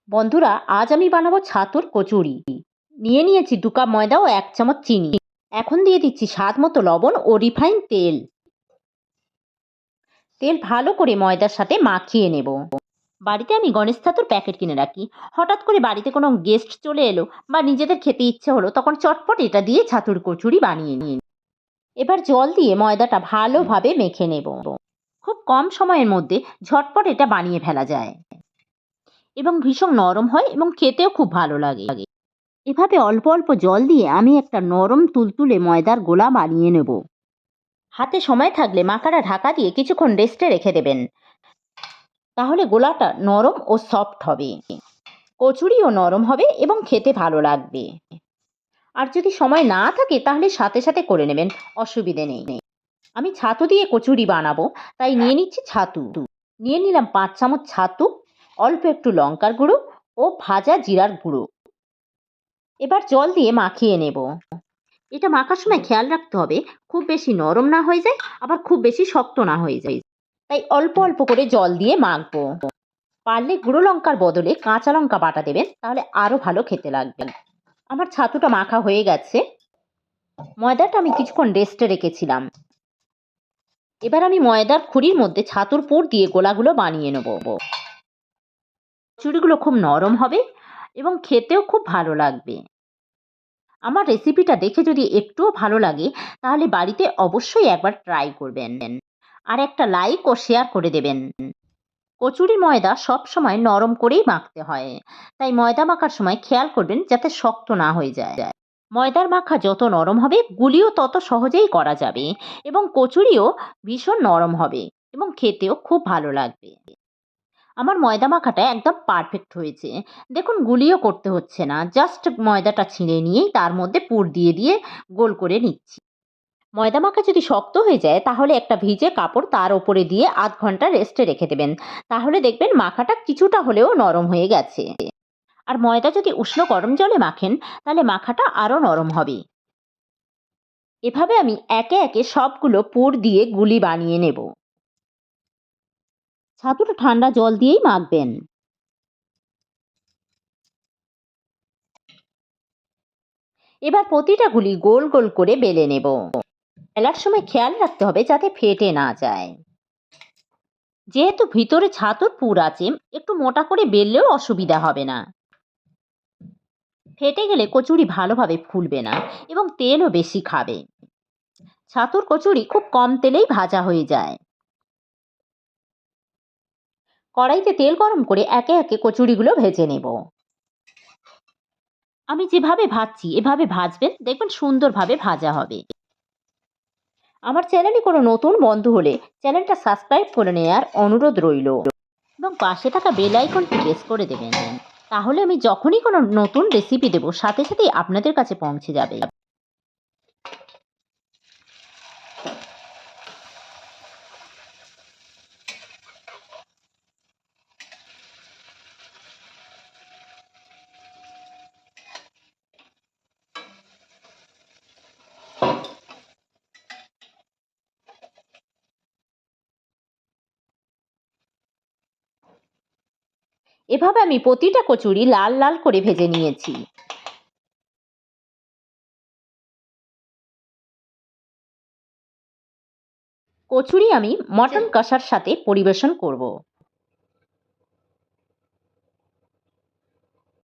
বন্ধুরা, আজ আমি বানাবো ছাতুর কচুরি। নিয়ে নিয়েছি 2 কাপ ময়দা ও 1 চামচ চিনি। এখন দিয়ে দিচ্ছি স্বাদ মতো লবণ ও রিফাইন তেল। তেল ভালো করে ময়দার সাথে মাখিয়ে নেব। বাড়িতে আমি গণেশ ছাতুর প্যাকেট কিনে রাখি। হঠাৎ করে বাড়িতে কোনো গেস্ট চলে এলো বা নিজেদের খেতে ইচ্ছে হলো, তখন চটপট এটা দিয়ে ছাতুর কচুরি বানিয়ে নিই। এবার জল দিয়ে ময়দাটা ভালোভাবে মেখে নেব। খুব কম সময়ের মধ্যে ঝটপট এটা বানিয়ে ফেলা যায় এবং ভীষণ নরম হয় এবং খেতেও খুব ভালো লাগে। এভাবে অল্প অল্প জল দিয়ে আমি একটা নরম তুলতুলে ময়দার গোলা বানিয়ে নেব। হাতে সময় থাকলে মাখাটা ঢাকা দিয়ে কিছুক্ষণ রেস্টে রেখে দেবেন, তাহলে গোলাটা নরম ও সফট হবে, কচুরিও নরম হবে এবং খেতে ভালো লাগবে। আর যদি সময় না থাকে তাহলে সাথে সাথে করে নেবেন, অসুবিধে নেই। আমি ছাতু দিয়ে কচুরি বানাবো, তাই নিয়ে নিচ্ছি ছাতু। নিয়ে নিলাম 5 চামচ ছাতু, অল্প একটু লঙ্কার গুঁড়ো ও ভাজা জিরার গুঁড়ো। এবার জল দিয়ে মাখিয়ে নেব। এটা মাখার সময় খেয়াল রাখতে হবে খুব বেশি নরম না হয়ে যায়, আবার খুব বেশি শক্ত না হয়ে যায়। তাই অল্প অল্প করে জল দিয়ে মাখবো। পারলে গুঁড়ো লঙ্কার বদলে কাঁচা লঙ্কা বাটা দেবেন, তাহলে আরো ভালো খেতে লাগবে। আমার ছাতুটা মাখা হয়ে গেছে। ময়দাটা আমি কিছুক্ষণ রেস্টে রেখেছিলাম। এবার আমি ময়দার খুঁড়ির মধ্যে ছাতুর পুর দিয়ে গোলাগুলো বানিয়ে নেব। চুড়িগুলো খুব নরম হবে এবং খেতেও খুব ভালো লাগবে। আমার রেসিপিটা দেখে যদি একটুও ভালো লাগে, তাহলে বাড়িতে অবশ্যই একবার ট্রাই করবেন। আর একটা লাইক ও শেয়ার করে দেবেন। কচুরি ময়দা সব সময় নরম করেই মাখতে হয়, তাই ময়দা মাখার সময় খেয়াল করবেন যাতে শক্ত না হয়ে যায়। ময়দার মাখা যত নরম হবে, গুলিও তত সহজেই করা যাবে এবং কচুরিও ভীষণ নরম হবে এবং খেতেও খুব ভালো লাগবে। আমার ময়দা মাখাটা একদম পারফেক্ট হয়েছে। দেখুন, গুলিও করতে হচ্ছে না, জাস্ট ময়দাটা ছিঁড়ে নিয়েই তার মধ্যে পুর দিয়ে দিয়ে গোল করে নিচ্ছি। ময়দা মাখা যদি শক্ত হয়ে যায়, তাহলে একটা ভিজে কাপড় তার ওপরে দিয়ে আধ ঘন্টা রেস্টে রেখে দেবেন, তাহলে দেখবেন মাখাটা কিছুটা হলেও নরম হয়ে গেছে। আর ময়দা যদি উষ্ণ গরম জলে মাখেন, তাহলে মাখাটা আরো নরম হবে। এভাবে আমি একে একে সবগুলো পুর দিয়ে গুলি বানিয়ে নেব। ছাতুটা ঠান্ডা জল দিয়েই মাখবেন। এবার প্রতিটা গুলি গোল গোল করে বেলে নেব। বেলার সময় খেয়াল রাখতে হবে যাতে ফেটে না যায়। যেহেতু ভিতরে ছাতুর পুর আছে, একটু মোটা করে বেললেও অসুবিধা হবে না। ফেটে গেলে কচুরি ভালোভাবে ফুলবে না এবং তেলও বেশি খাবে। ছাতুর কচুরি খুব কম তেলেই ভাজা হয়ে যায়। কড়াইতে তেল গরম করে একে একে কচুরিগুলো ভেজে নেব। আমি যেভাবে ভাজছি এভাবে ভাজবেন, দেখবেন সুন্দরভাবে ভাজা হবে। আমার চ্যানেলে কোনো নতুন বন্ধু হলে চ্যানেলটা সাবস্ক্রাইব করে নেওয়ার অনুরোধ রইল এবং পাশে থাকা বেল আইকনটি প্রেস করে দেবেন, তাহলে আমি যখনই কোনো নতুন রেসিপি দেব সাথে সাথেই আপনাদের কাছে পৌঁছে যাবে। এভাবে আমি প্রতিটা কচুরি লাল লাল করে ভেজে নিয়েছি। কচুরি আমি মটন কষার সাথে পরিবেশন করব।